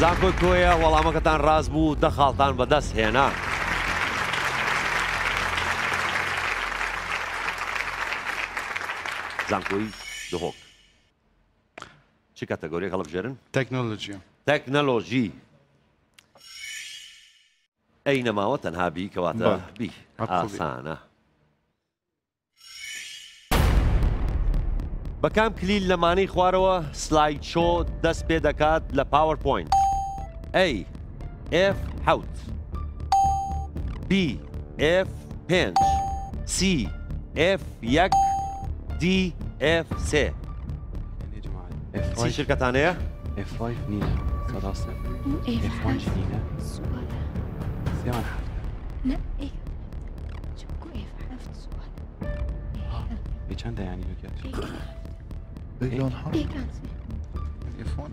زانکۆی کۆیە وەڵامەکەتان ڕاست بوو 10 خاڵتان بەدەست هێنا. زانکۆی دهۆک چ کاتەگۆریەک هەڵبژێرن؟ تەکنۆلۆژی. تەکنەلۆژی. ئەی نەماوە تەنها بی کەواتە بی ئاسانە. بەکام کلیل لەمانەی خوارەوە سلاید شۆ دەست پێ دەکات لە پاوەرپۆینت؟ A F7 B F5 C F1 D F3 چی شرکەتانەیە؟ F5 نینە سەداستە F1 نینە سێوان حەفت بچەندە یانی لوکات F1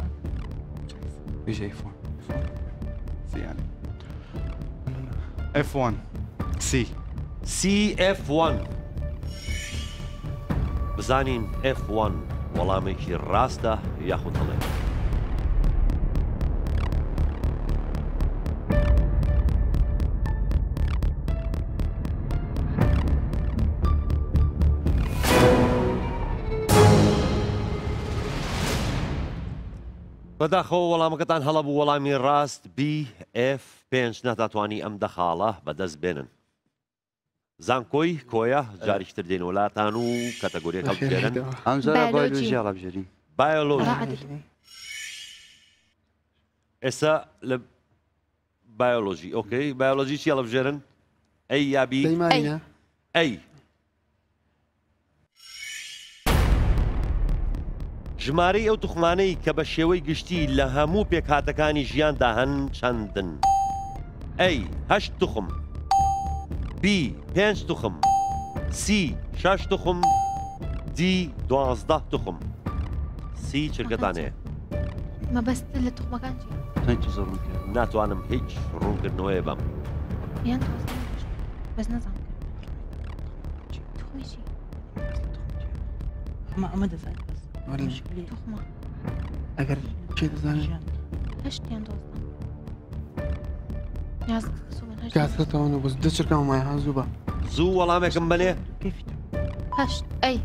بيجي F1 C يعني F1 C CF1 بزانین F1 وەڵامێکی ڕاستە یاخود هەڵێ. بەداخەوە وەڵامەکەتان هەڵە بوو وەڵامی ڕاست BF5 ناتوانی ئەم دەخاڵە بەدەست بێنن. زانکۆی کۆیە جاریشتر دێن وڵاتان و کاتەگۆریەک هەڵبژێرن. ئەم زۆرە بایۆلۆژی هەڵبژێرین. بایۆلۆژی. ئێستا لە بایۆلۆژی ئۆکەی بایۆلۆژی چی هەڵبژێرن؟ ئەی یا بی؟ ئەی ژمارەی ئەو توخمانەی کە بە شێوەی گشتی لە هەموو پێکهاتەکانی ژیاندا هەن چەندن؟ ئەی 8 توخم B 5 توخم C 6 توخم D 12 توخم C چرکەتانەیە؟ مەبەست لە توخمەکان چی؟ زۆر ناتوانم هیچ ڕوونکردنەوەیە بەم. یان بەس نەزانم توخمی چی؟ ئەمە دەزانێت توخمە ئەگەر چێ دەزانێت هەشتیان دۆستم کاتەوە بەس دەچرکەم مایها زوو بە زوو وەڵامێکم بنێ؟ هەشت ئەی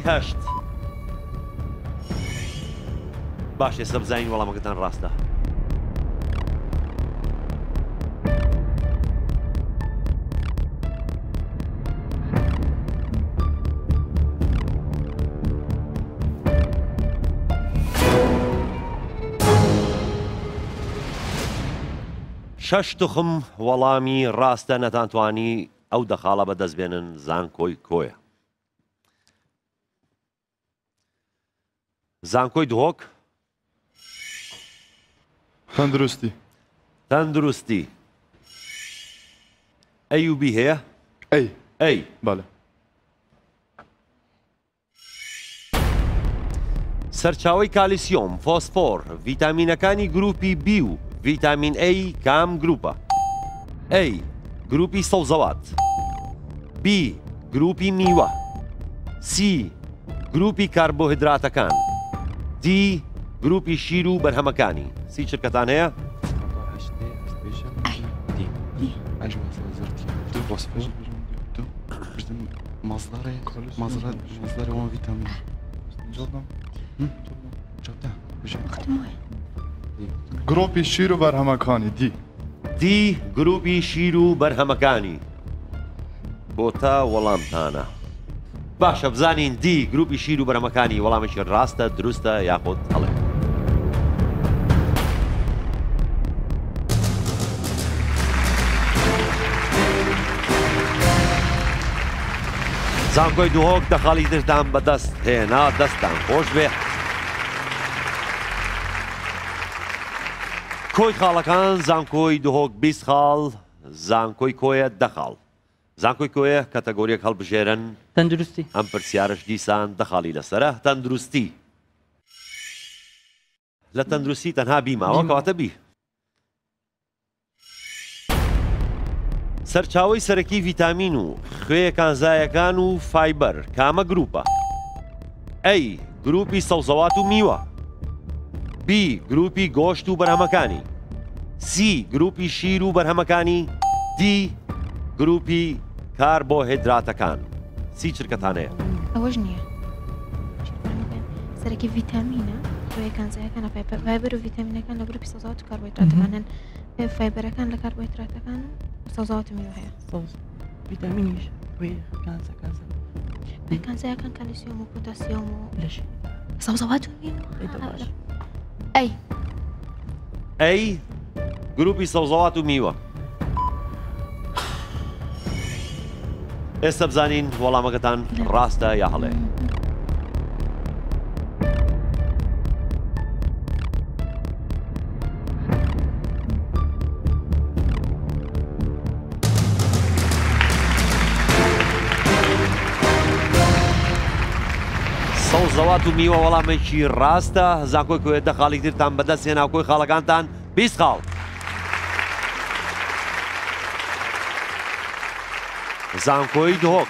8 باش ئێستا بزانین وەڵامەکەتان ڕاستە. شەش توخم وەڵامی ڕاستە نەتانتوانی ئەو دەخاڵە بەدەست بێنن زانکۆی کۆیە. زانکۆی دهۆک تەندروستی. تەندروستی. ئەی و بی هەیە؟ ئەی بەڵێ. سەرچاوی کالیسیۆم، فۆسفۆر، ڤیتامینەکانی گروپی B و ڤیتامین A کام گروپە؟ A گروپی سەوزەوات B گروپی میوە C گروپی کاربۆهیدراتەکان D گروپی شیر و بەرهەمەکانی. سی چرکەتان هەیە؟ مازداري 1 فيتامين گروپی شیر و بەرهەمەکانی دی گروپی شیر و بەرهەمەکانی. بۆ تا وەڵامتانە. باشە بزانین دی گروپی شیر و بەرهەمەکانی وەڵامێکی ڕاستە دروستە یاخود هەڵێ. زانکۆی دهۆک دەخاڵی دژدان بەدەست هێنا دەستان خۆش بێ. کۆی خاڵەکان زانکۆی دهۆک 20 خاڵ، زانکۆی کۆیە 10 خاڵ. زانکۆی کۆیە کاتەگۆریەک هەڵبژێرن. تەندروستی. ئەم پرسیارش دیسان 10 خاڵی لەسەرە. تەندروستی. لە تەندروستی تەنها بیماوە کەواتە بی. سەرچاوی سەرەکی ڤیتامین و خوێ کانزایەکان و فایبەر کامە گروپە؟ ئەی گروپی سەوزەوات و میوە B گروپی گۆشت و بەرهەمەکانی C گروپی شیر و بەرهەمەکانی D گروپی کاربۆهیدراتەکان سی چرکەتان هەیە ئەوەش نییە سەرەکی ڤیتامینە کانزایەکانە فایبەر و ڤیتامینەکان لە گروپی سەوزاوات و کاربۆهیدراتەکانن فایبەرەکان لە کاربۆهیدراتەکان و سەوزاوات و میوە هەیە ڤیتامینیش کانزایەکان کالیسیۆم و پۆتاسیۆم و سەوزاوات و میوە ئەی ئەی گروپی سەوزاوات و میوە ئێستا بزانین وەڵامەکەتان ڕاستە یا هەڵێ سەوزەوات و میوە وەڵامێکی ڕاستە زانکۆی کۆیە دە خاڵی ترتان بەدەست هێنا و کۆی خاڵەکانتان 20 خاڵ زانکۆی دهۆک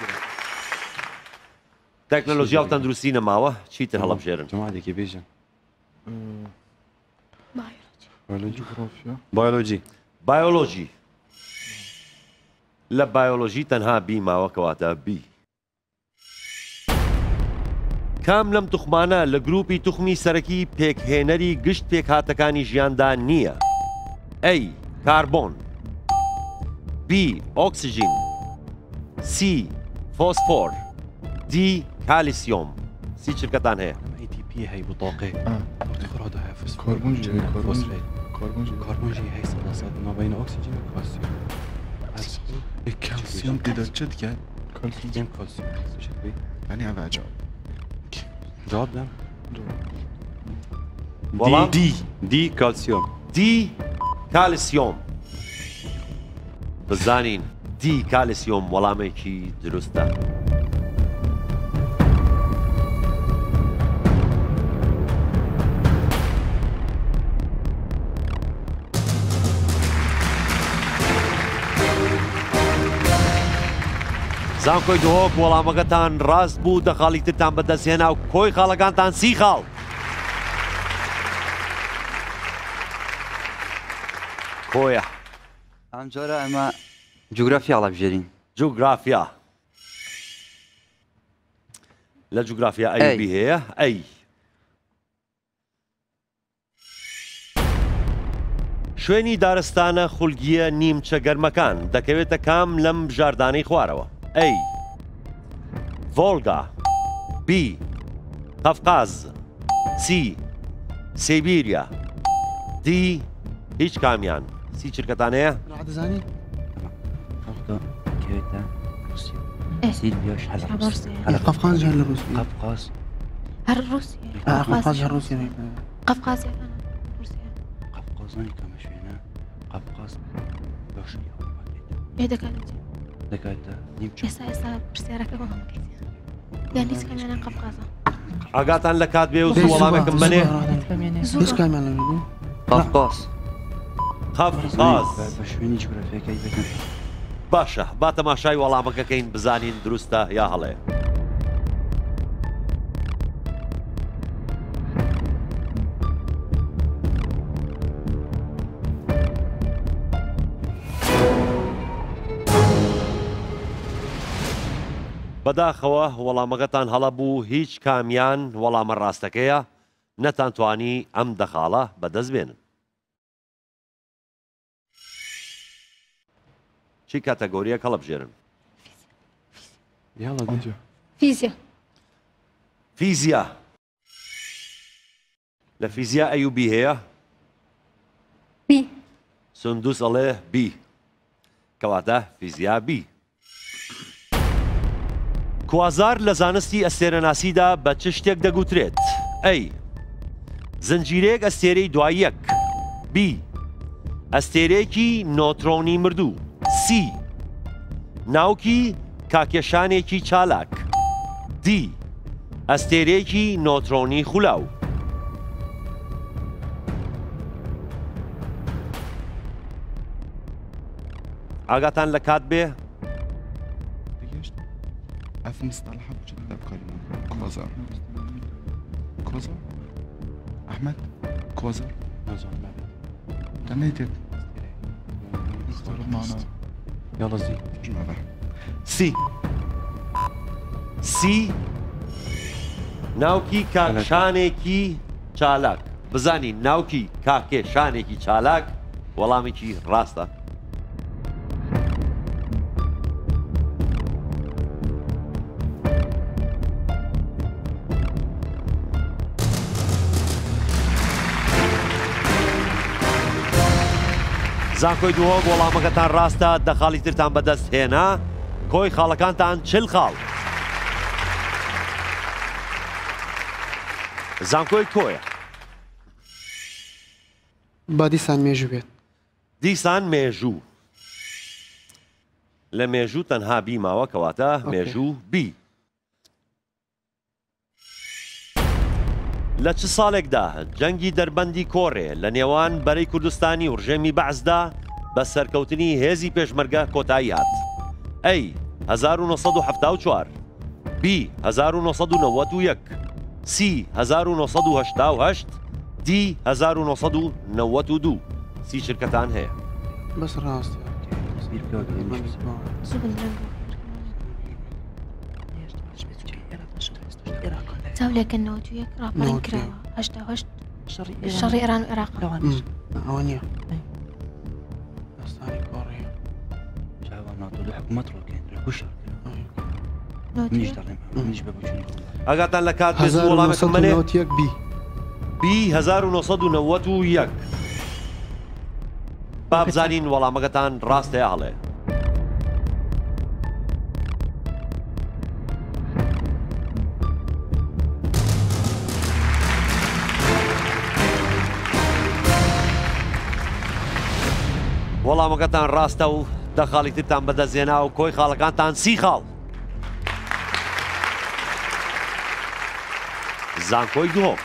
تەکنۆلۆژیا و تەندروستی نەماوە چیتر هەڵەبژێرن جماعتێکی بێژن بایۆلۆژی بایۆلۆژی لە بایۆلۆژی تەنها بی ماوە کەواتە بی کام لەم توخمانە لە گروپی توخمی سەرەکی پێکهێنەری گشت پێکهاتەکانی ژیاندا نییە A کاربۆن B ئۆکسیژین C فۆسفۆر D کالیسیۆم سی چرکەتان هەیە ATP هەی بطاقه خڕۆدا هەیە كربونجي هەی سەداسات ما بین ئۆکسیژین و کالسیۆم كالسيوم تقدر تشد كان كالسيوم يعني هذا عجب جواب دام وەڵام دی کالسیۆم D کالیسیۆم بزانین D کالیسیۆم وەڵامێکی دروستە زانکۆی دهۆک وەڵامەکەتان ڕاست بوو دە خاڵی ترتان بەدەستهێنا و کۆی خاڵەکانتان 30 خاڵ کۆیە ئەم جۆرە ئەمە جوگرافیا هەڵەبژێرین جوگرافیا لە جوگرافیا ئەیبی هەیە ئەی شوێنی دارستانە خولگیە نیمچە گەرمەکان دەکەوێتە کام لەم بژاردانەی خوارەوە A ڤۆڵگا B قەفقاز C سیبیریا D هیچ کامیان سی چرکەتان هەیە دەزانی کەوێتە سیربیاش قەفقاز هەر لە ڕووسیا قەفقاز هەر ڕووسیا قەفقاز هەر ڕووسیا قەفقازیەکان رووسیا قەفقازانی کامە شوێنە قەفقاز باشی پێ دەکاتێت دەکاتە نیمچە ئێستا پرسیارەکە بۆ هەمکەیت یان هیچ کامیانیان قەفقازە ئاگاتان لە کات بێ و وەڵامێکم بنێ هیچ کامیان لەبێ قەفقاز قەفقاز بە شوێنی جوگرافیەکەی بکەن باشە با تەماشای وەڵامەکەکەین بزانین دروستە یا هەڵەیە بەداخەوە وەڵامەکەتان هەڵە بوو هیچ کامیان وەڵامە ڕاستەکەیە نەتانتوانی ئەم دەخاڵە بەدەست بێنن چی کاتەگۆریەک هەڵەبژێرن یاڵە گونجە فیزیا فیزیا لە فیزیا ئەیوبی هەیە بی سندوس ئەڵێ بی کەواتە فیزیا بی کوازار لە زانستی ئەستێرەناسیدا بە چ شتێک دەگوترێت ئەی زنجیرەیەک ئەستێرەی دوای یەک بی ئەستێرەیەکی نۆترۆنی مردوو سی ناوکی کاکێشانێکی چالاک دی ئەستێرەیەکی نۆترۆنی خولاو ئاگاتان لە کات بێ في مصطلحات جدا بكلمة كوزار أحمد كوزر تنيتك معنا يلا زي سی سی ناوکی کاکشانێکی چالاک بزانی ناوکی کاکێشانێکی چالاک وەڵامێکی ڕاستە زانکۆی دهۆک وەڵامەکەتان ڕاستە دەخاڵی ترتان بەدەست هێنا کۆی خاڵەکانتان 40 خاڵ زانکۆی کۆیە با دیسان مێژوو بێت دیسان مێژوو لە مێژوو تەنها بی ماوە کەواتە مێژوو بی لە چ ساڵێکدا جەنگی دەربەندی کۆڕێ لە نێوان بەرەی کوردستانی و ڕژێمی بەعزدا بە سەرکەوتنی هێزی پێشمەرگە کۆتایی هات ئەی 1974 بی 1991 سی 1988 دی 1992 سی شرکەتان هەیە بەس ڕاست چاولێکەکەنەوە تو یەک ڕاپەڕین کراوە 88 شەڕی ئێران و عێراق ئەوە نییە دەستانی کۆڕێ ئەگاتان لە کات بێت وەڵامەکەم بنێ بی 1991 با بزانین وەڵامەکەتان ڕاستەیە هەڵێ وەڵامەکەتان ڕاستە و دەخاڵی ترتان بەدەستێنا و کۆی خاڵەکانتان 30 خاڵ زانکۆی دهۆک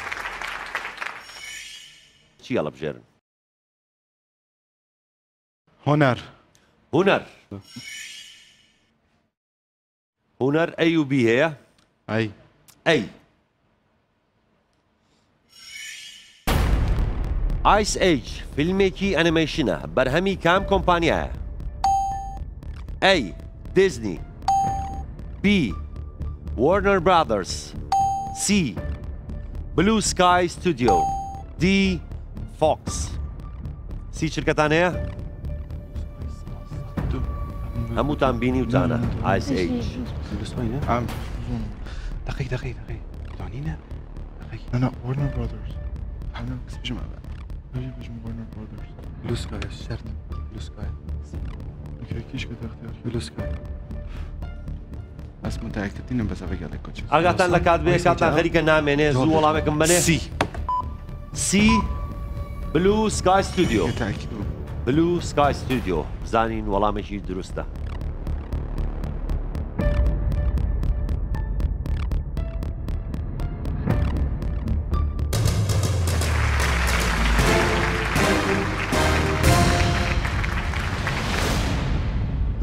چی هەڵەبژێرن هۆنەر هونەر هونەر ئەی و بی هەیە ئەی ئەی ئایس ئەیج فیلمێکی ئەنیمەیشنە بەرهەمی کام کۆمپانیایە ئەی دیزنی بی وارنر برادرز سی بلو سکای ستودیۆ دی فۆکس سی شرکەتان هەیە هەمووتان بینی وتانە ئایس ئەیج دقيق دانينا انا ورنر براذرز انا بجمع ورنر براذرز بلو سكاي شرط بلو سكاي كيش كده اختيار بلو سكاي بس متأكدين بس ابي لك كوتش ئاگاتان لە کات بێ کاتان خەریکە نامێنێ زوو وەڵامێکم بنێ سی بلو سکای ستودیۆ بلو سکای ستودیۆ بزانین وەڵامێکی دروستە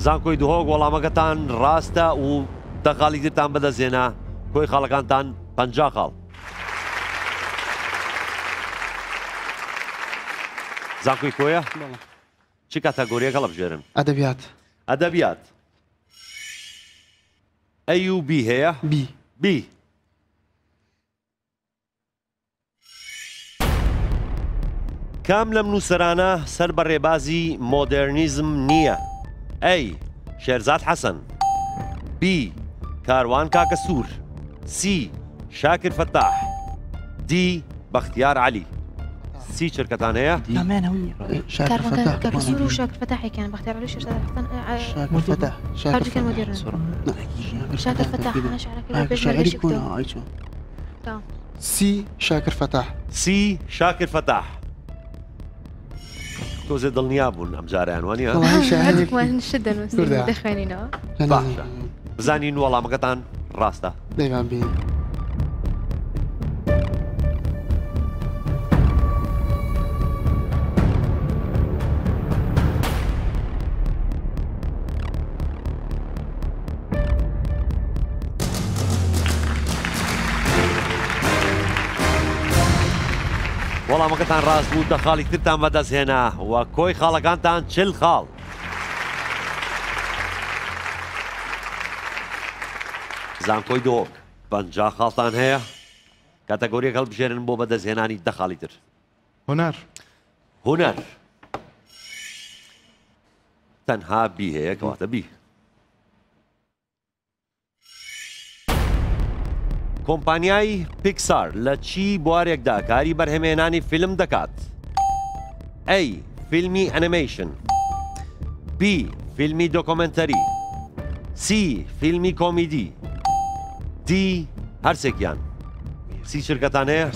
زانکۆی دهۆک وەڵامەکەتان ڕاستە و دەخاڵی ترتان بەدەستێنا کۆی خاڵەکانتان 50 خاڵ زانکۆی کۆیە چ کاتەگۆریەک هەڵەبژێرن ئەدەبیات ئەدەبیات ئەی و بی هەیە بی بی کام لەم نووسەرانە سەر بە ڕێبازی مۆدێرنیزم نییە ئەی شێرزاد حەسەن بی کاروان کاکە سوور سی شاکر فتاح دی بەختیار عەلی سی شرکەتان هەیە كسور وشاكر فتح كان بختار عليه شاكر فتح شاكر مدير شاكر فتح انا شاعر يكون سي شاكر فتح سی شاکر فتاح تۆزێ دڵنیا بوون ئەم جارەیان وانە هذوك شدة المسلمين دخلينا باشە بزانین وەڵامەکەتان ڕاستە دەیوان بین وەڵامەکەتان ڕاست بوو 10 خاڵی ترتان بەدەستهێنا وە کۆی خاڵەکانتان 40 خاڵ. زانکۆی دهۆک 50 خاڵتان هەیە کاتەگۆریەک هەڵبژێرن بۆ بەدەستهێنانی 10 خاڵی تر. هۆنەر هونەر تەنها بی هەیە کەواتە بی. کۆمپانیای پیکسار لە چی بوارێکدا کاری بەرهەمهێنانی فیلم دەکات؟ A. فیلمی ئەنیمەیشن B. فیلمی دۆکۆمنتەری C. فیلمی کۆمیدی D. هەرسێکیان. سی شرکەتان هەیە؟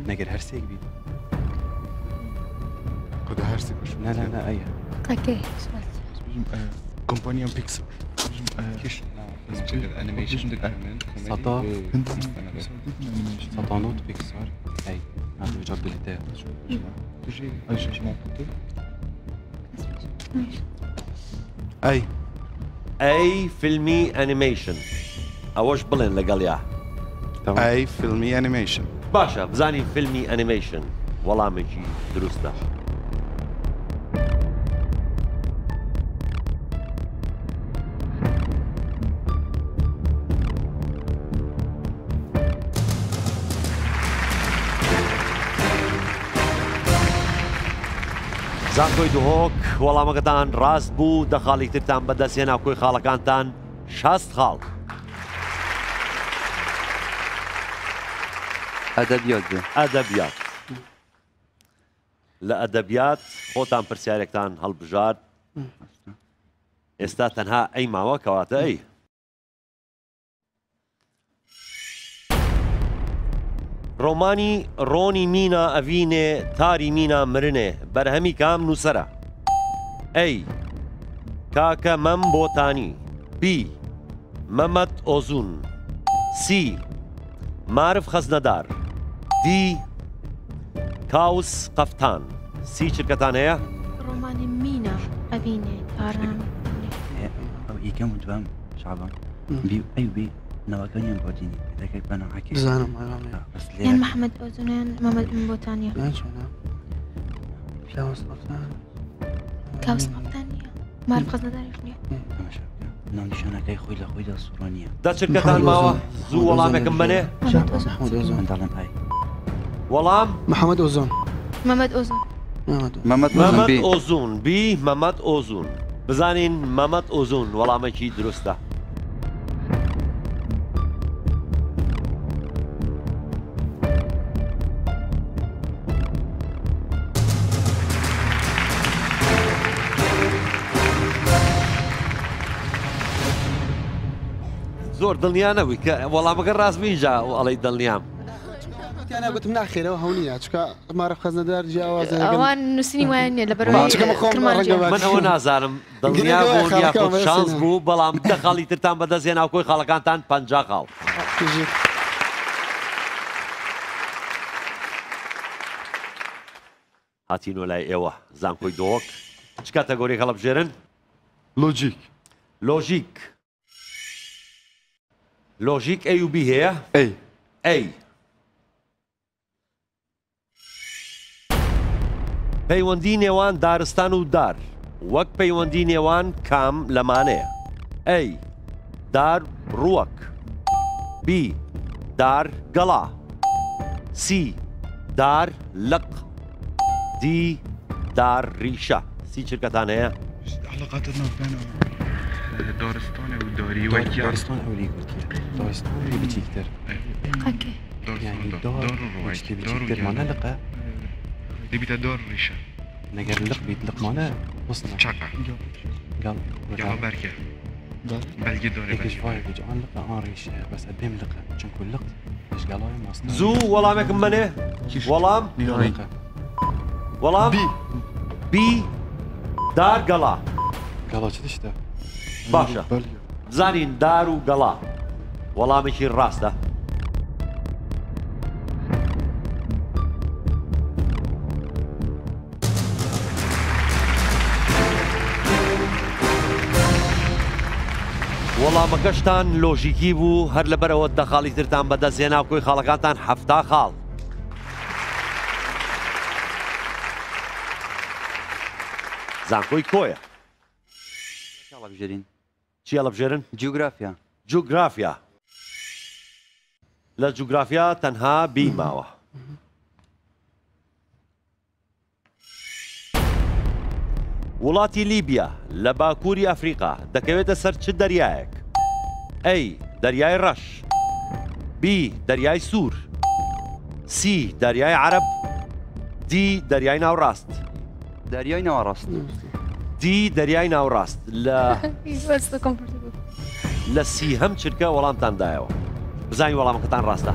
نەگەر هەرسێک بیت خدا هەرسی باش نه ئەیە اوكي کۆمپانیان پیکسار animation department سطانوت بيكسار اي هذا جاب بالهداية A. فیلمی ئەنیمەیشن ئەوەش بڵێن لەگەڵ یا ئەی فیلمی ئەنیمەیشن باشە بزانین فیلمی ئەنیمەیشن وەڵامێکی دروستە. زانکۆی دهۆک وەڵامەکەتان ڕاست بوو 10 خاڵی ترتان بەدەستهێنا کۆی خاڵەکانتان 60 خاڵ. ئەدەبیات بێ ئەدەبیات لە ئەدەبیات خۆتان پرسیارێکتان هەڵبژارد ئێستا تەنها ئەی ماوە کەواتە ئەی. ڕۆمانی ڕۆنی مینە ئەڤینێ تاری مینە مرنێ بەرهەمی کام نووسەرە؟ ئەی کاکە مەم بۆتانی B. مەمەد ئۆزون C. معرف خەزنەدار D. کاوس قەفتان. سی چرکەتان هەیە؟ ڕۆمانی مینە ئەبینێ تاران ئەو ئیکەم و دوام شعبان ئەی بێ نەوەکانیان بۆدینی دەکەک بەنەحەکی زانم یان محەممەد ئۆزونیان مەمەد من بۆتانیە کاوس قەفتان نییە معرف خەزنەداریش نییە ناونیشانەکەی خۆی لە خۆیدا سوڕانیە. دا چرکەتان ماوە زوو وەڵامێکم بنێ؟ منداڵم ئای وەڵام محەممەد ئۆزۆن مەمەد ئۆزۆن مەمەد ئۆزون B. مەمەد ئۆزون. بزانین مەمەد ئۆزون وەڵامێکی دروستە. زۆر دڵنیا نەبووی کە وەڵامەکە ڕاست بینجا و ئەڵەی دڵنیام گوتم ناخێرەوە هەونیە چکە مارە خەزنەدار جیاواز ئەوان نووسنی وایە نیە لە من ئەوە نازانم دڵنیا بوون یاخۆ شانس بوو بەڵام 10 خاڵی ترتان بەدەستهێنا کۆی خاڵەکانتان 50 خاڵ. هاتینۆ لای ئێوە زانکۆی دهۆک چ کاتەگۆریەک هەڵبژێرن؟ لۆجیک لۆژیک A و B هەیە؟ A. پەیوەندی نێوان دارستان و دار وەک پەیوەندی نێوان کام لەمانەیە؟ A. دار ڕووەک B. دار گەڵا C. دار لق D. دار ڕیشە. سی چرکەتان هەیە؟ علاقات ناوکانە دارستانە و داری دارستان هەولی گوتیە دارستانی بچیکتر یعنی دار بچیکترمانە لقە دەبیتە دار ڕیشە نەگەر لق بیت لقمانە وەسنە چاقە گەڵ بەرگە بەلگی دارێ یەکیش وایە بجان لقە ئان ڕیشە بەسە بێم لقە چونکو لق پێشگەڵای ماستە زوو وەڵامێکم بنێ؟ وەڵام B. دار گەڵا. گەڵا چ تشتە؟ باشە بزانین دار و گەڵا وەڵامێکی ڕاستە. وەڵامەکەشتان لۆژیکی بوو هەر لەبەرەوە 10 خاڵی ترتان بەدەستهێنا کۆی خاڵەکانتان 70 خاڵ. زانکۆی کۆیە هەڵبژێرین چی هەڵبژێرن؟ جیوگرافیا جوگرافیا لە جوگرافیا تەنها بی ماوە وڵاتی لیبیا لە باکووری ئەفریقا دەکەوێتە سەر چ دەریایەک؟ ئەی دەریای ڕەش بی دەریای سوور سی دەریای عەرەب دی دەریای ناوڕاست دەریای ناوەڕاست دی دەریای ناوڕاست لە سی هەم چرکە وەڵامتاندایەوە بزانین وەڵامەکەتان ڕاستە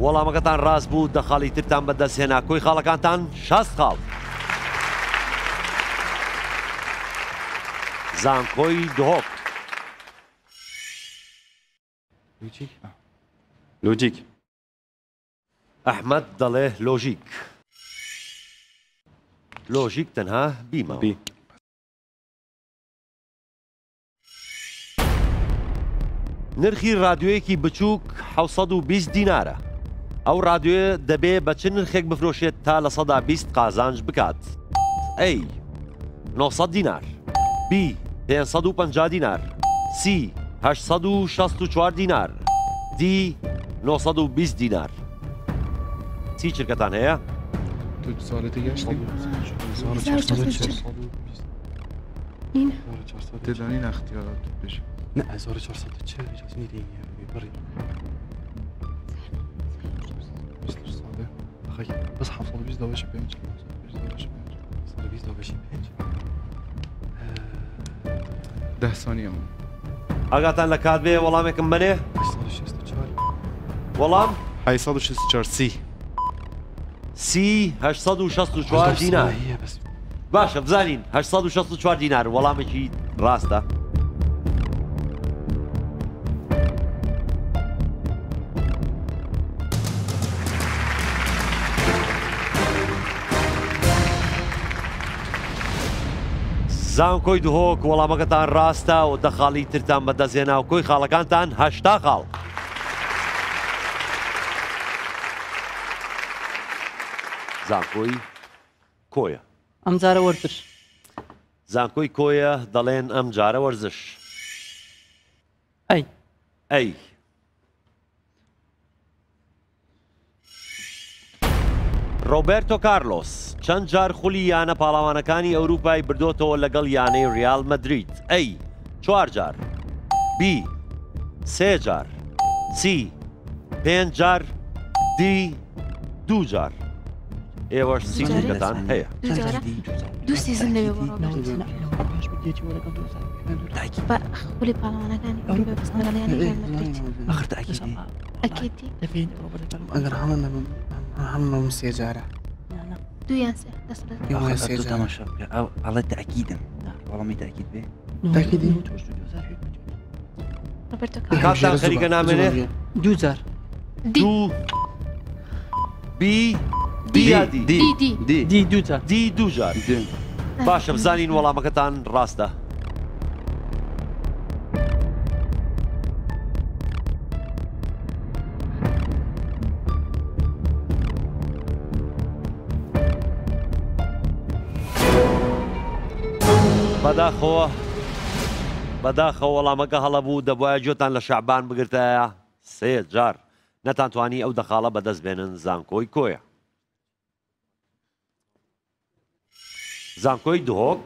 وەڵامەکەتان ڕاست بوو دەخاڵی ترتان بەدەستهێنا کۆی خاڵەکانتان 60 خاڵ زانکۆی دهۆک لۆجیک ئەحمەد دەڵێ لۆژیک لۆژیک تەنها بیمەوە بی نرخی ڕادیۆیەکی بچووک 720 دینارە ئەو ڕادیۆیە دەبێ بە چ نرخێک بفرۆشێت تا لە 120 قازانج بکات ئەی 900 دینار بی 550 دینار سی 864 دینار دی 920 دینار چی چرکەتان هەیە؟ ساڵێتی گەشتی دەدانی نەختیارات بێژ نه 1440 اجازه ندین بري اخي بس 720 دواش بينج 720 دواش بينج 10 ثانیە ئاگاتان لە کات بێ وەڵامێکم بنێ 864 وەڵام 864 سی 864 دینار باشە بزانین 864 دینار وەڵامێکی ڕاستە زانکۆی دهۆک وەڵامەکەتان ڕاستە و دەخاڵی ترتان بەدەستهێنا و کۆی خاڵەکانتان 80 خاڵ زانکۆی کۆیە ئەم جارە وەرتر زانکۆی کۆیە دەڵێن ئەم جارە وەرزش ئەی ڕۆبێرتۆ کارلۆس چەند جار خولی یانە پاڵاوانەکانی ئەوروپای بردۆتەوە لەگەڵ یانەی ریال مەدرید ئەی 4 جار بی 3 جار سی 5 جار دی 2 جار ئێوەش سیزنەکەتان هەیە دوو سیزن لەوێ بۆ خولی پاڵاوانەکانی ئەوروپای بەستە لەگەڵ یانەی ریال مەدرید ئەخر ئەکێتی ئەگەر هەموو سێ جارە دویان سێ دەست تەماشا ئەڵێ تاکیدم وەڵامی تاکید بێ تاکیدی کاتان خەریکە نامێنێ 2 جار دوو بی دی 2 جار دی 2 جار باشە بزانین وەڵامەکەتان ڕاستە بەداخەوە وەڵامەکە هەڵەبوو دەبواە گوێتان لە شەعبان بگرتایە 3 جار نەتانتوانی ئەو دەخاڵە بەدەست بێنن زانکۆی کۆیە زانکۆی دهۆک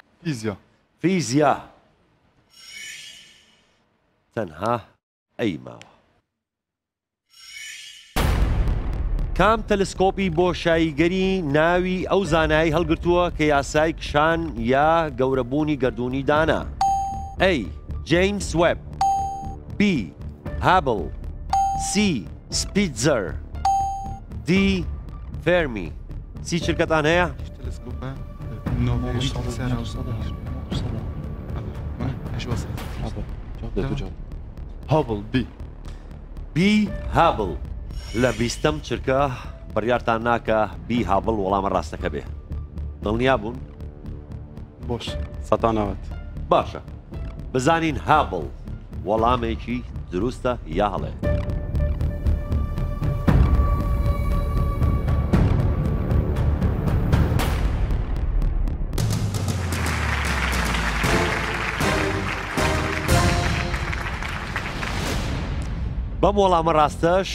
فیزیا تەنها ئەی ماوە کام تەلسکۆپی بۆ شایگەری ناوی ئەو زانایی هەڵگرتووە کە یاسای کشان یا گەورەبوونی گەردوونی دانا ئەی جیمس وێب بی هابل سی سپیتزەر دی فێرمی چی چرکەتان هەیە؟ هابل بی هابل لە 20ەم چرکە بڕیارتان ناکە بی هابل وەڵامە ڕاستەکە بێ دڵنیا بوون؟ بۆش سەتانەوەت باشە بزانین هابڵ وەڵامێکی دروستە یا هەڵێ. بەم وەڵامە ڕاستەش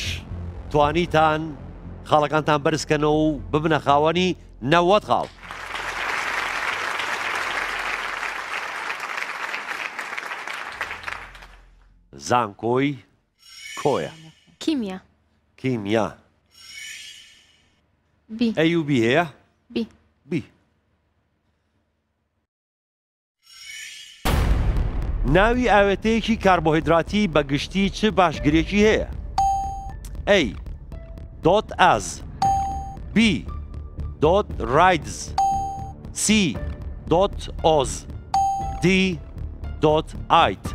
توانیتان خاڵەکانتان بەرزکەنەوە و ببنە خاوەنی 90 خاڵ. زانکۆی کۆیە. کیمیا. کیمیا. بی. ئەی و بی هەیە؟ بی. بی. ناوی ئاوێتەیەکی کاربۆهیدراتی بە گشتی چ باشگرێکی هەیە؟ ئەی دۆت ئاز، بی دۆت ڕایدز، سی دۆت ئۆز، دی دۆت ئایت.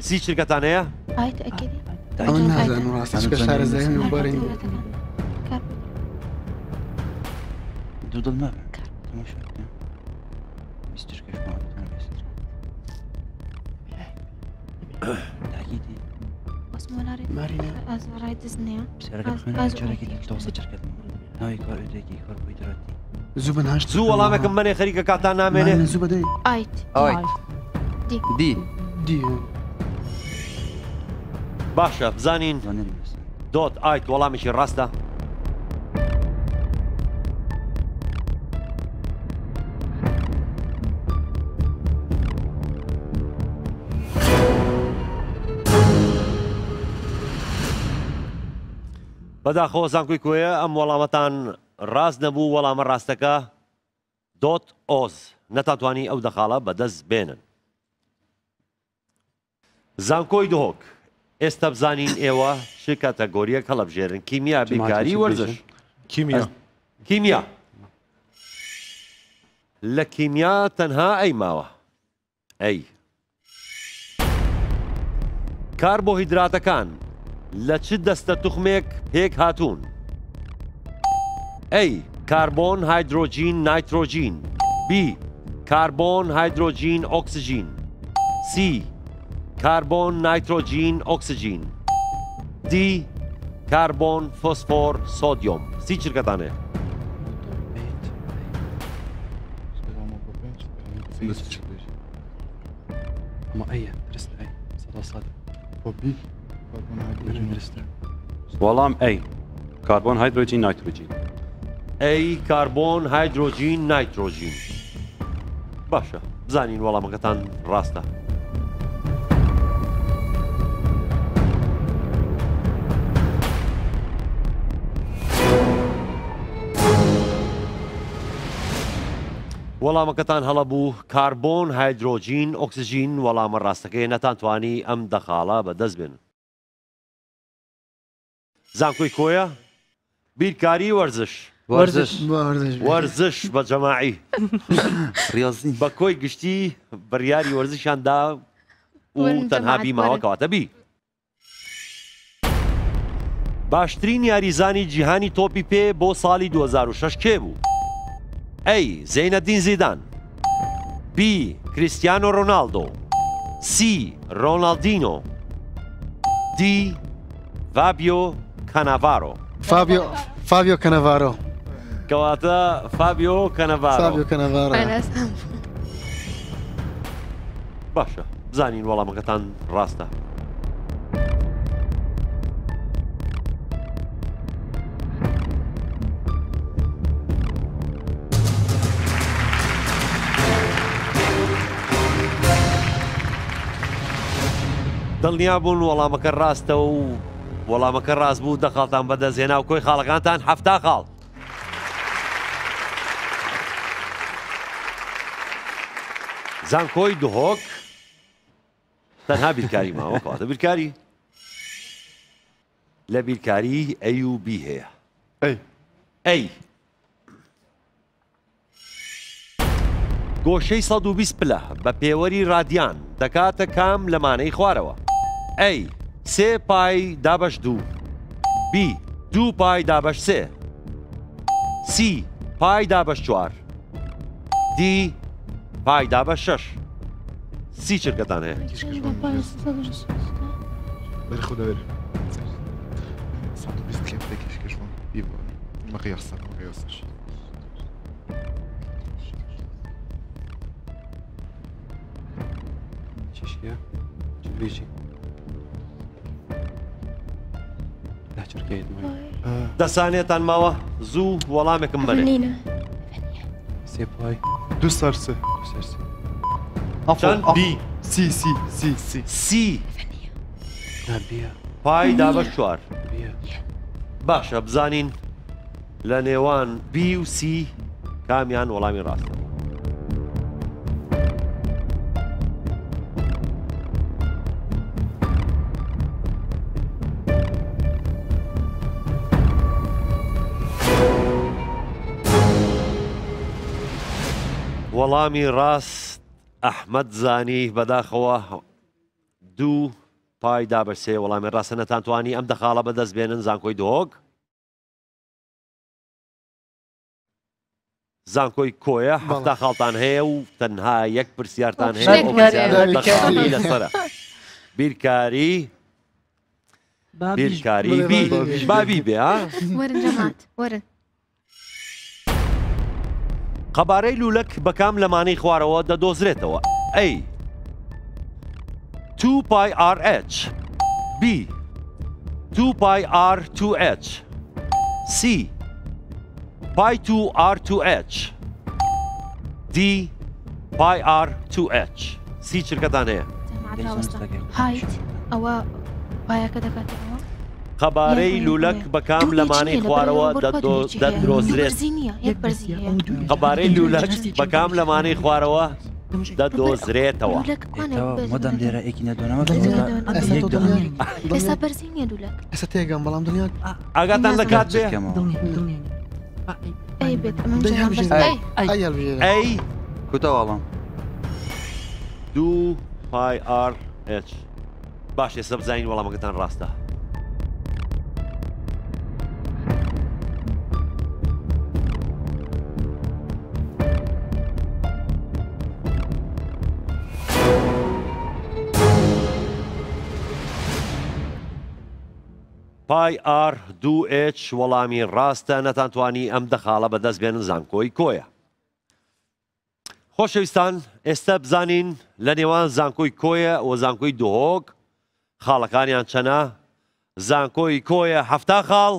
سی چرکەتان هەیە؟ ئایت ئەکەدی؟ ئەوە نازانم ڕاستە چکە شارەزاییم لەبارەی دوو دڵ مەبە تەماشا بیست چرکەش ماوەتان بێست تاکیدی مارینە ئەز ڕایدز نییە سەرەکە خوێنە چارەکی دەوسە چرکەت ناوی کارێکی کاربۆهیدراتی زوو بەنهاشت زوو وەڵامێکم منێ خەریکە کاتان نامێنێ. زوو بەدەی ئایت. دی دی باشە بزانین دۆت ئایت وەڵامێکی ڕاستە. بەداخەوە زانکۆی کۆیە ئەم وەڵامەتان ڕاست نەبوو. وەڵامە ڕاستەکە دۆت ئۆز نەتانتوانی ئەو دەخاڵە بەدەست بێنن. زانکۆی دهۆک ئێستا بزانین ئێوە چ کاتەگۆریەک هەڵەبژێرن. کیمیا، بیرکاری، وەرزش. کیمیا. کیمیا. لە کیمیا تەنها ئەی ماوە. ئەی کاربۆهیدراتەکان لە چ دەستە توخمێک پێک هاتوون؟ ئەی کاربۆن هایدرۆجین نایترۆجین، بی کاربۆن هایدرۆجین ئۆکسجین، سی کاربۆن نایترۆجین ئۆکسجین، دی کاربۆن فۆسفۆر سۆدیۆم. سی چرکەتانێ؟ ئەمە ئەیە درست ئەی سەد بی وەڵام ئەی کاربۆن هایدرۆجین نایترۆجین. ئەی کاربۆن هایدرۆجین نایترۆژین. باشە بزانین وەڵامەکەتان ڕاستە. وەڵامەکەتان هەڵە بوو کاربۆن هایدرۆجین ئۆکسجین. وەڵامە ڕاستەکەی نەتانتوانی ئەم دەخاڵە بەدەست بێن. زانکۆی کۆیە بیرکاری وەرزش. وەرزش بە جەماعی ریاضی بە کۆی گشتی بڕیاری وەرزشیاندا و تەنها بیماوە کەواتە بی. باشترین یاریزانی جیهانی تۆپی پێ بۆ ساڵی 2006 کێ بوو؟ ئەی زەینەدین زیدان، بی کریستیانۆ ڕۆناڵدۆ، سی ڕۆناڵدینۆ، دی فابیۆ کاناڤارۆ. فابیۆ کەنەڤارۆ. کەواتە فابیۆ کەنەڤارۆ. باشە بزانین وەڵامەکەتان ڕاستە. دڵنیا بوون وەڵامەکە ڕاستە و وەڵامەکە ڕاست بوو دەخاڵتان بەدەستهێنا و کۆی خاڵەکانتان 7 خاڵ. زانکۆی دهۆک تەنها بیرکاری ماوە کەواتە بیرکاری. لە بیرکاری ئەی و بی هەیە. ئەی گۆشەی 120 پلە بە پێوەری رادیان دەکاتە کام لە مانەی خوارەوە؟ ئەی 3 پای دابەش 2، بی 2 پای دابەش 3، سی پای دابەش 4، دی پایدا بە 6 سی چرکەتان هەیە بەری خوددا بێت 120 کێمتێکیش کەشمان بیبووە مەقیاسە مەقیاسش چشکە چ بێژی چرکەیت دەسانێتان ماوە زوو وەڵامێکم بەنێ سێ پای دو سەرسێ چەند بی سی سی سی سی سی نبیە پایدا بە 4 بیە باشە بزانین لە نێوان بی و سی کامیان وەڵامی ڕاستە وەڵامی ڕاست ئەحمەد زانی بەداخەوە 2 پایدا بە 3 وەڵامی ڕاستە نەتانتوانی ئەم دەخاڵە بەدەست بێنن زانکۆی دهۆک زانکۆی کۆیە هەفتا خاڵتان هەیە و تەنها یەک پرسیارتان هەیە لەسەرە بیرکاری بی بابی بێ وەرن جەمات وەرن قەبارەی لولەک بەکام لەمانەی خوارەوە دەدۆزرێتەوە ئەی 2 پای RH B 2 پای R2H C پای 2 R2H D پای R2H سی چرکەتان هەیە هایت ئەوە پایەکە دەکاتەوە قەبارەی لولەک بەکام لەمانەی خوارەوە دەدرۆزرێت قەبارەی لولەک بەکام لەمانەی خوارەوە دەدۆزرێتەوە مۆدەم لێرە ئێکی نەدۆنەوە ئێستا بەرزینیە لولەک ئێستا تێگەم بەڵام دنیا ئاگاتان لە کات بێ ئەی بێت ئەی کوتە وەڵام 2 پای RH باش ئێستا بزانین وەڵامەکەتان ڕاستە پای R2H وەڵامی ڕاستە نەتانتوانی ئەم دەخاڵە بەدەست بێنن زانکۆی کۆیە خۆشەویستان ئێستا بزانین لە نێوان زانکۆی کۆیە و زانکۆی دهۆک خاڵەکانیان چەنە زانکۆی کۆیە 7 خاڵ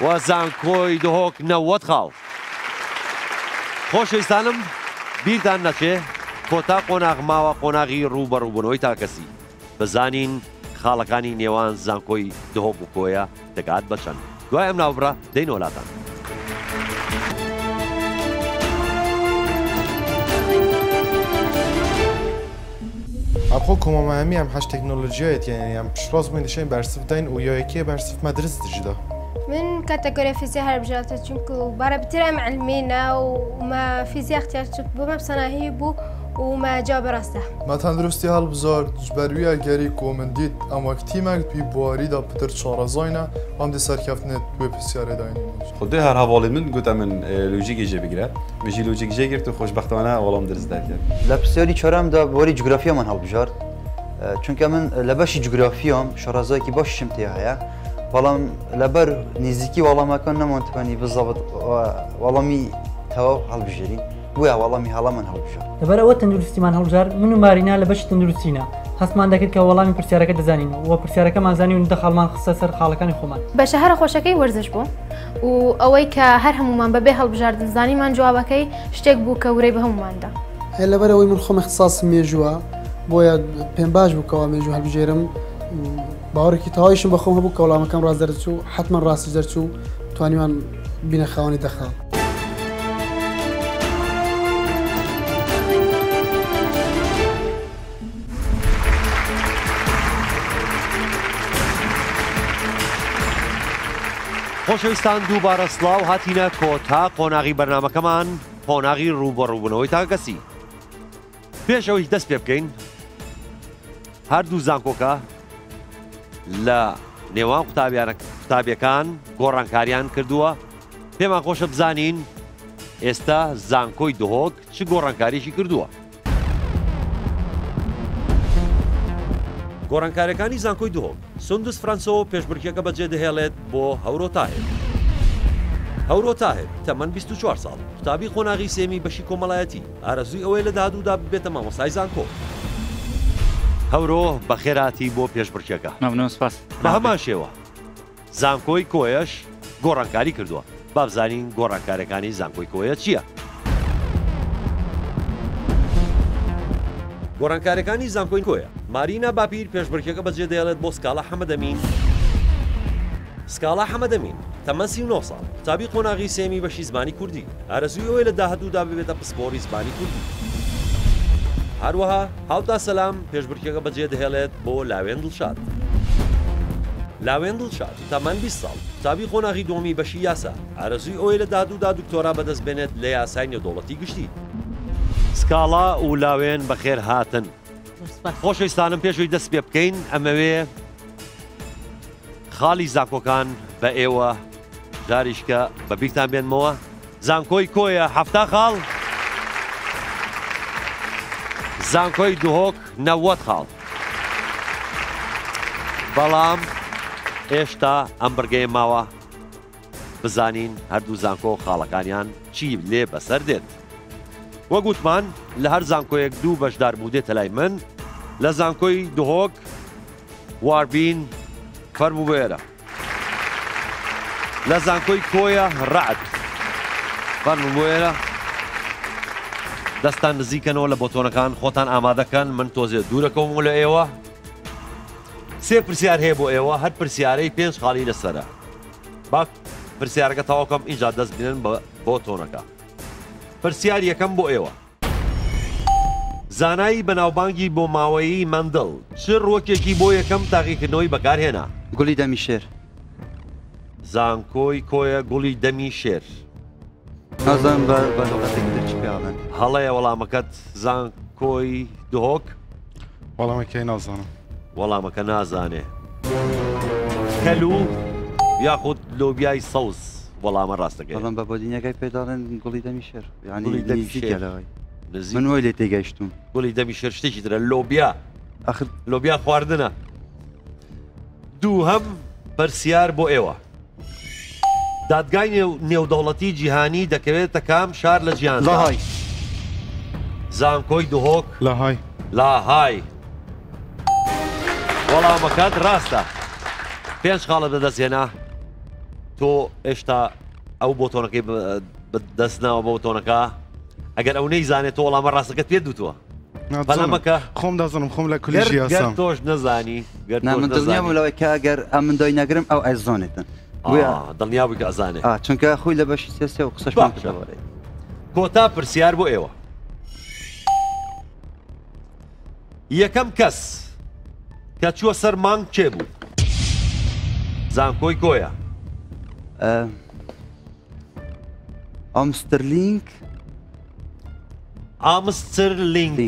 و زانکۆی دهۆک 90 خاڵ خۆشەویستانم بیرتان نەچێ کۆتا قۆناغ ماوە قۆناغی ڕوبەڕووبوونەوەی تاکەسی بزانین خاڵەکانی نێوان زانکۆی دهۆک و کۆیە دەگات بەچەند دوای ئەم ناوبڕە دەین وڵاتان ئەخۆ کۆمەمایەمی ئەم هەش تەکنۆلۆژیایەت یعنی ئەم پشڕاز بووین دەشین بەرسف داین و یەکێ بەرسف مەدرس دژدا من كاتيجوريا فيزياء هربجاتة چونكو برا بترم علمينا وما فيزياء اختيار شت بما بصناهي بو وما جاب راسته ما تندرستی هەڵبزار جبەرویە گەری کۆمەندیت ئەم وەکتیمەک پی بواریدا پتر چارەزاینە ئەم دە سەرکەفتنێت بێ پرسیارێداین خودی هەر هەواڵی من گوتە من لۆژیکی جێ بگرێت مژی لۆژیک جێگرت و خۆشبەختانە وەڵام دەرز دەکرد لە پرسیاری چۆرەمدا بۆری جوگرافیامان هەڵبژارد چونکە من لە بەشی جوگرافیۆم شەڕازایەکی باششم تێ هەیە بەڵام لەبەر نزیکی وەڵامەکان نەمانتوانی بزەبت وەڵامی تەواو هەڵبژێرین بۆیە وەڵامی هەڵامان هەڵبژار لەبەر ئەوە تەندروستیمان هەڵبژار من و مارینا لە بەشی تەندروستینە هەستمان دەکرد کە وەڵامی پرسیارەکە دەزانین و پرسیارەکەمان زانی و دەخەڵمان خستە سەر خاڵەکانی خۆمان بەشە هەر خۆشەکەی وەرزش بوو و ئەوەی کە هەر هەمومان بەبێ هەڵبژاردن زانیمان جوابەکەی شتێک بوو کە ورەی بە هەموماندا هەیە لەبەرەوەی من خۆم اختصاص مێژووە بۆیە پێم باش بووکەوە مێژوو هەڵبژێرم باوەڕێکی تەواویشم بە خۆم هەبوو کە وەڵامەکەم ڕاست دەرچوو حتمما ڕاستی دەرچوو توانیوان بینە خاوەنی دەخاڵ خۆشەویستان دووبارە سڵاو هاتینە کۆتا قۆناغی بەرنامەکەمان قۆناغی ڕوبەڕووبوونەوەی تاکەسی پێشەوەی دەست پێ بکەین هەردوو زانکۆکە لە نێوان قوتابیەکان گۆڕانکاریان کردووە پێمان خۆشە بزانین ئێستا زانکۆی دهۆک چ گۆڕانکاریشی کردووە؟ گۆڕانکاریەکانی زانکۆی دهۆک سندس فرانسۆ پێشبڕکێکە بەجێ دەهێڵێت بۆ هەورۆ تاهێر. هەورۆ تاهێر تەمەن 24 ساڵ، قوتابی قۆناغی سێمی بەشی کۆمەڵایەتی، ئارەزووی ئەوەی لە داهاتوودا ببێتە مامۆستای زانکۆ. هەورۆ بەخێراتی بۆ پێشبڕکێکە. بە هەمان شێوە زانکۆی کۆیەش گۆڕانکاری کردووە. با بزانین گۆڕانکاریەکانی زانکۆی کۆیە چییە؟ گۆڕانکاریەکانی زانکۆی کۆیە مارینا باپیر پێشبڕکێکە بەجێ دەهێڵێت بۆ سکاڵا حەمەدەمین. سکاڵا حەمەدەمین تەمەن 39 ساڵ، قوتابی قۆناغی سێمی بەشی زمانی کوردی، ئارەزووی ئەوەی لە داهاتوودا ببێتە پسپۆڕی زمانی کوردی. هەروەها هاوتا سەلام پێشبڕکێکە بەجێ دەهێڵێت بۆ لاوێن دڵشاد. لاوێن دڵشاد تەمەن 20 ساڵ، قوتابی قۆناغی دۆمی بەشی یاسا، ئارەزووی ئەوەی لە داهاتوودا دکتۆرا بەدەست بێنێت لە یاسای نێودەوڵەتی گشتی. سکاڵا و لاوێن بەخێر هاتن. خۆشەویستانم پێشوی دەست پێ بکەین ئەمەوێ خاڵی زانکۆکان بە ئێوە جاریشکە بە بیرتان بێنمەوە. زانکۆی کۆیە 7 خاڵ، زانکۆی دهۆک 90 خاڵ. بەڵام ئێشتا ئەم بەرگەیە ماوە بزانین هەردوو زانکۆ خاڵەکانیان چی لێ بەسەر دێت. وە گوتمان لە هەر زانکۆیەک دوو بەشدار بوودێتە لای من. لە زانکۆی دهۆک واربین فەرموو بێرە، لە زانکۆی کۆیە ڕعد فەرموو بێرە. دەستان نزیکەنەوە لە بۆتۆنەکان، خۆتان ئامادەکەن، من تۆزێ دوورەکەوم لە ئێوە. سێ پرسیار هەیە بۆ ئێوە، هەر پرسیارەی 5 خاڵی لەسەرە. با پرسیارەکە تەواوکەم ئینجا دەست بینن بۆ تۆنەکە. پرسیار یەکەم بۆ ئێوە، زانایی بەناوبانگی بۆ ماوەیی مەندڵ چ ڕۆکێکی بۆ یەکەم تاقیکردنەوەی بەکارهێنا؟ گوڵی دەمی شێر. زانکۆی کۆیە گوڵی دەمی شێر. نازانم بە لەغەتێکی دەرچی پێڵێن. هەڵەیە وەڵامەکەت زانکۆی دهۆک؟ وەڵامەکەی نازانم. وەڵامەکە نازانێ. کەلوو یاخود لۆبیای سەوز وەڵامە ڕاستەکەی. بەڵام بە بۆدینەکەی پێداڵێن گوڵی دەمی شێر، یعنی گوڵی دەمی شێر. من وای لێ تێگەیشتم. گوڵی دەمی شێر شتێکی ترە، لۆبیا. ئەخر لۆبیا خواردنە. دووهەم پرسیار بۆ ئێوە، دادگای نێودەوڵەتی جیهانی دەکەوێتە کام شار لە جیهاندا؟ لاهای. زانکۆی دهۆک؟ لاهای. لاهای. وەڵامەکەت ڕاستە. 5 خاڵە دەدەستێنا. تۆ ئێشتا ئەو بۆتۆنەکەی دەستناوە بۆ بۆتۆنەکە، ئەگەر ئەو نەیزانێت تۆ وەڵامە ڕاستەکەت پێ دوتووە. بەڵامەکە خۆم دەزانم خۆم لە کولیژی یاسام. تۆش نەزانی. من دڵنیام لەوەی کە ئەگەر ئەم من دۆی نەگرم ئەو ئەزانێتن. دڵنیابووی کە ئەزانێ. چونکە خۆی لە بەشی سیاسە و قسەشمان کردەوە. کۆتا پرسیار بۆ ئێوە، یەکەم کەس کە چووە سەر مانگ کێ بوو؟ زانکۆی کۆیە. ئامسترلینگ. ئامسترلینگ.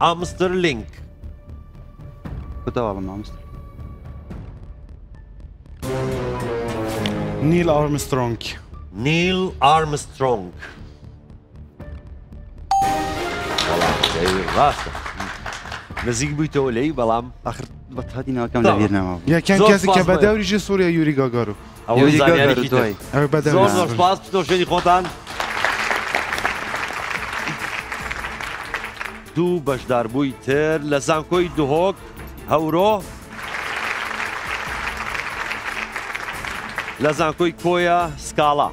ئامسترلینگ. کۆتاوەڵم ئامستر. نیل ئارمسترۆنگ. نیل ئارمسترۆنگ. وەڵام ڕاستە. نزیک بوویتەوە لێی، بەڵام ئاخر بەتهاتی ناوەکەم لەبیر نەماوە. یەکەن کەسی کە بە دەوریژی سووریا یوری گاگارۆف. زۆر سپاس پتۆشێنی خۆتان. دوو بەشداربووی تر لە زانکۆی دهۆک هەورۆ، لە زانکۆی کۆیە سکاڵا.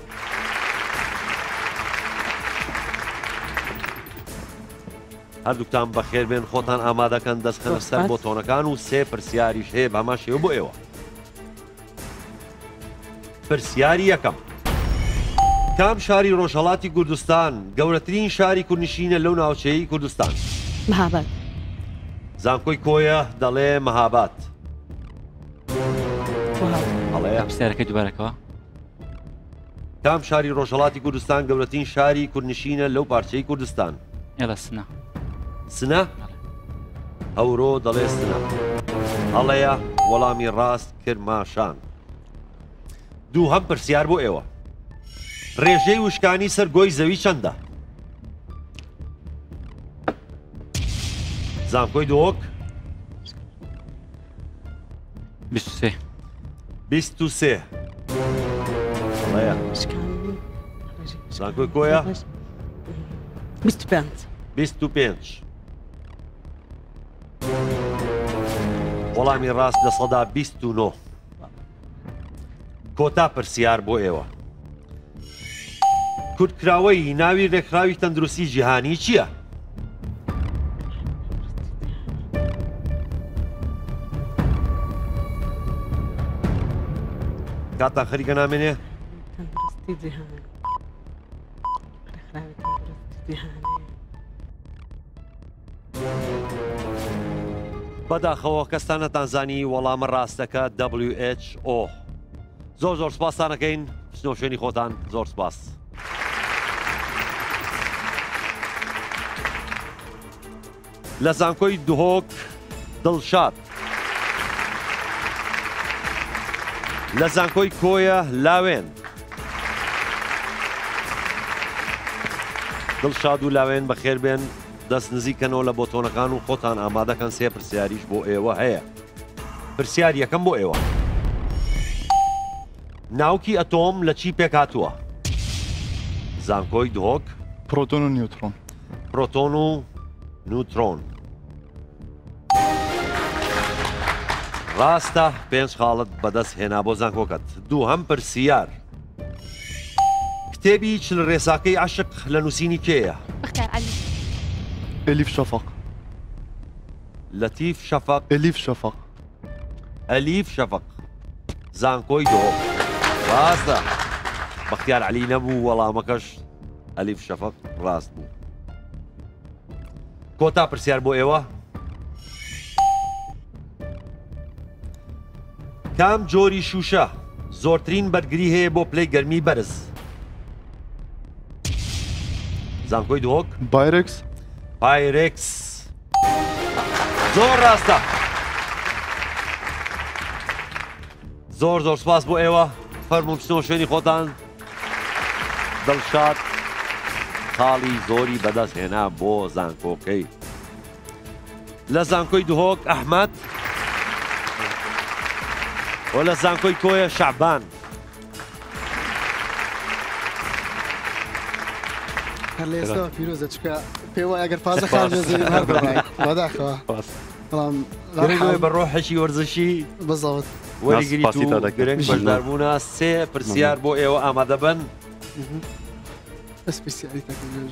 هەردووکتان بەخێر بێن، خۆتان ئامادەکەن دەستخەنە سەر بۆتۆنەکان و سێ پرسیاریش هەیە بەما شێوە بۆ ئێوە. پرسیاری یەکەم، کام شاری ڕۆژهەڵاتی کوردستان گەورەترین شاری کوردنشینە لەو ناوچەی کوردستان؟ مەهاباد. زانکۆی کۆیە دەڵێ مەهاباد. هەڵەیە پرسیارەکەی دووبارەکەوە. کام شاری ڕۆژهەڵاتی کوردستان گەورەترین شاری کوردنشینە لەو پارچەی کوردستان؟ ئێڵە سنە. سنە؟ هەورۆ دەڵێ سنە. هەڵەیە وەڵامی ڕاست کرماشان. دووهەم پرسیار بۆ ئێوە، ڕێژەی وشکانی سەرگۆی زەوی چەندە؟ زانکۆی دهۆک 23 23 هەڵەیە زانکۆی کۆیە 25 25 وەڵامی ڕاست لە سەدا 29 کۆتا پرسیار بۆ ئێوە کورتکراوەی ناوی ڕێکخراوی تەندروستی جیهانی چییە؟ کاتان خەریکە نامێنێ؟ تەندروستی جیهانی ڕێکخراوی تەندروستی جیهانی بەداخەوە کەستان نەتانزانی وەڵامە ڕاستەکە WHO زۆر زۆر سپاسانەکەین بچنەوە شوێنی خۆتان زۆر سپاس لە زانکۆی دهۆک دڵشاد لە زانکۆی کۆیە لاوێن دڵشاد و لاوێن بەخێر بێن دەست نزیکەنەوە لە بۆتۆنەکان و خۆتان ئامادەکەن سێ پرسیاریش بۆ ئێوە هەیە پرسیار یەکەم بۆ ئێوە ناوکی ئەتۆم لە چی پێک هاتووە؟ زانکۆی دهۆک پرۆتۆن و نیوترۆن پرۆتۆن و نوترۆن ڕاستە پێنج خاڵت بەدەست هێنا بۆ زانکۆکەت دووهەم پرسیار کتێبی چل ڕێساکەی عاشق لە نووسینی کێیە؟ بختار علی ئەلیف شەفەق لەتیف شەفەق ئەلیف شەفەق ئەلیف شەفەق زانکۆی دهۆک ڕاستە بەختیار علی نەبوو وەڵامەکەش ئەلیف شەفەق ڕاست بوو کۆتا پرسیار بۆ ئێوە کام جۆری شوشە زۆرترین بەرگری هەیە بۆ پلەی گەرمی بەرز؟ زانکۆی دهۆک بایرێکس پایرێکس زۆر ڕاستە زۆر زۆر سپاس بۆ ئێوە فەرموو بچنەوە شوێنی خۆتان دڵشاد خاڵی زۆری بەدەست هێنا بۆ زانکۆکەی لە زانکۆی دهۆک ئەحمەد و لە زانکۆی کۆیە شەعبان هەر لە ئێستا پیرۆزە چکە پێی وایە ئەگەر پازە خارجێزی هەر بەداخەوە بەڵام بە ڕۆحەشی وەرزشی بزەوت وەریگریت و گرنگ بەشداربوونە سێ پرسیار بۆ ئێوە ئامادە بن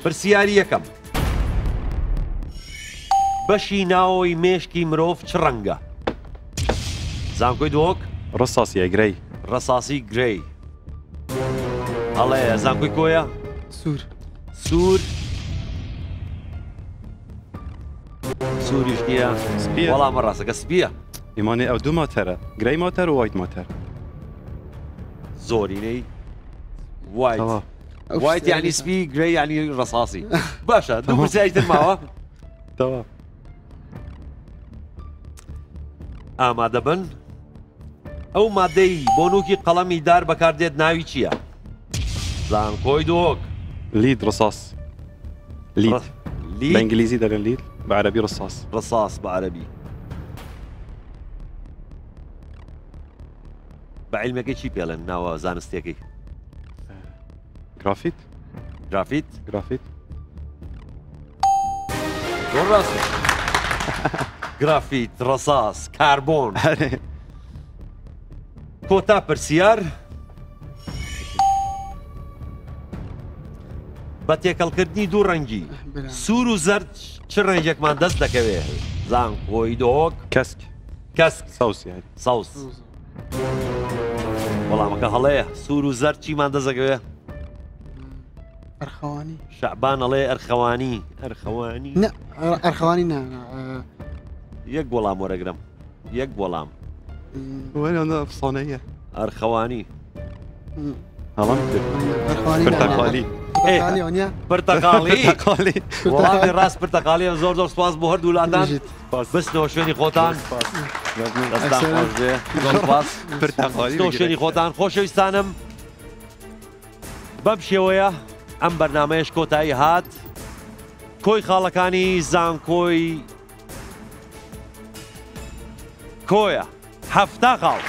پرسیاری یەکەم بەشی ناوەوەی مێشکی مرۆڤ چ ڕەنگە؟ زانکۆی دهۆک ڕساسیە گرەی ڕەساسی گرەی هەڵەیە زانکۆی کۆیە سوور سوور سووریش نییە وەڵامە ڕاستەکە سپیە ئیمانێ ئەو دوو ماتەرە گرەی ماتەر و وایت ماتەر زۆرینەی وایت وایت یعنی سپی گرەی یعنی ڕەساسی باشە دوو پرسیاری تر ماوە تەوا ئامادە بن ئەو مادەی بۆ نووکی قەڵەمی دار بەکاردێت ناوی چییە؟ زانکۆی دهۆک لید ڕساس لید بەئینگلیزی دەڵێن لید بە عەرەبی ڕساس ڕساس بە عەرەبی بە عیلمەکەی چی پێڵێن ناوە زانستیەکەی؟ گرافیت گرافیت گرافیت زۆر ڕاستە گرافیت ڕساس کاربۆن کۆتا پرسیار بە تێکەڵکردنی دوو ڕەنگی سوور و زەرد چ ڕێنجێکمان دەست دەکەوێت؟ زانکۆی دهۆک کەسک کەسک ساوس ساوس وەڵامەکە هەڵەیە سوور و زەرد چیمان دەست دەکەوێت؟ ئەرخەوانی شەعبان ئەڵێ ئەرخەوانی ئەرخەوانی ئەرخەوانی نا یەک وەڵام وەرەگرم یەک وەڵام وەرەوە ئەفسانەیە ئەرخەوانی هەڵام پرتەقالی پرتەقاڵی وەڵامی ڕاست پرتەقاڵیە زۆر زۆر سپاس بۆ هەردوو لاتان بستنەوە شوێنی خۆتان پرتەقاڵی شوێنی خۆتان خۆشەویستانم بەم شێوەیە ئەم بەرنمەیەش کۆتایی هات کۆی خاڵەکانی زانکۆی کۆیە 7 خاڵ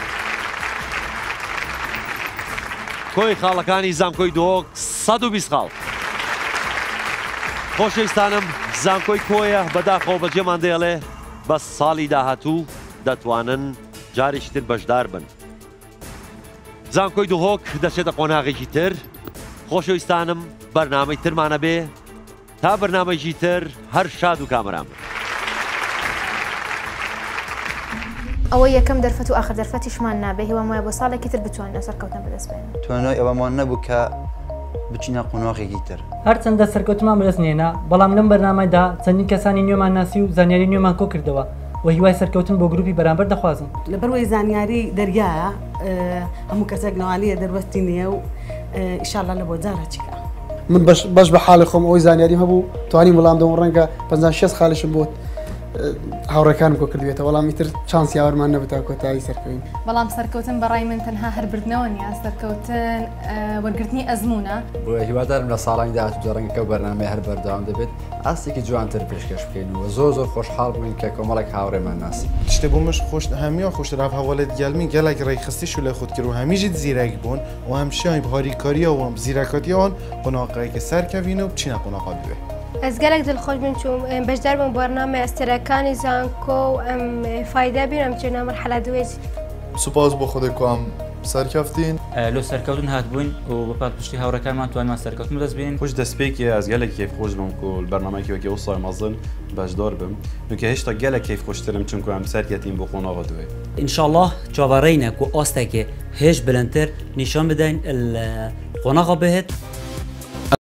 کۆی خاڵەکانی زانکۆی دهۆک 120 خاڵ خۆشەویستانم زانکۆی کۆیە بەداخەوە بەجێمان دێڵێ بە ساڵی داهاتوو دەتوانن جارێکتر بەشدار بن زانکۆی دهۆک دەچێتە قۆناغێکی تر خۆشەویستانم بەرنامەی ترمانە بێ تا بەرنامەیەکی تر هەر شاد و کامەران بن ئەوە یەکەم دەرفەت و ئاخر دەرفەتیشمان نابێ هیوام وایە بۆ ساڵێکی تر بتوانین سەرکەوتن بەدەست بێنن توانای ئەوەمان نەبوو کە بچینە قۆناغێکی تر هەرچەندە سەرکەوتمان بەدەست نێنا بەڵام لەم بەرنامەدا چەندین کەسانی نوێمان ناسی و زانیاری نوێمان کۆ کردەوە و هیوای سەرکەوتن بۆ گروپی بەرامبەر دەخوازم لەبەرەوەی زانیاری دەریایە هەموو کەسێک نەوانەیە دەربەستی نییە و ئیشاڵا لە بۆ جارە چیکە من باش بە حاڵی خۆم ئەوەی زانیاریم هەبوو توانی وەڵام دەم ڕەنگە 56 خاڵشم بۆت هاوڕەکانم کۆ کردوێتە وەڵامی تر چانسی یاوەرمان نەبوو تا کۆتایی سەرکەوین بەڵام سەرکەوتن بەڕای من تەنها هەربردنەوە نیە سەرکەوتن وەرگرتنی ئەزمونە بۆ هیوادارم لە ساڵانی داهاتوو جۆڕەنگەکە بەرنامەی هەر بەردەوام دەبێت ئاستێکی جوانتر پێشکەش بکەین و زۆر خۆشحاڵ بووین کە کۆمەڵێک هاوڕێمان ناسی تشتێ بۆ مش خۆش هەمیان خۆشتراف هەواڵێت گەلمی گەلێک ڕێکخستیش و لە خودت کرد و هەمیژیت زیرەک بوون و هەمشیان هاریکاریەوە زیرەکاتیەوان قۆناغەکە سەرکەوین و بچینە قۆناغا بوێ Ez gelek dilxۆش بم چوم بەشدار بم بەرنامە ئەستێرەکانی زانکۆ و ئەم فایدا بینم چێنە مەرحەلە دوێت سوپاس بۆ خودێک کام سەرکەفتین لۆ سەرکەوتن هاتبووین و بە پاڵپشتی هاوڕەکانمان توانمان سەرکەوتن دەست بین خوش دەستپێکی ئەس گەلێک کیف خۆش بم و بەرنامەیەکی وەکی ئەو ساڵ مەزن بەشدار بم نوکە هێشتا گەلێک کیف خۆشترم چونکە ئەم سەرکەتین بۆ قۆناغا دوێ ئینشاءالله چاوەڕێینە و ئاستێکی هێش بلندتر نیشان بدەین قۆناغا بهێت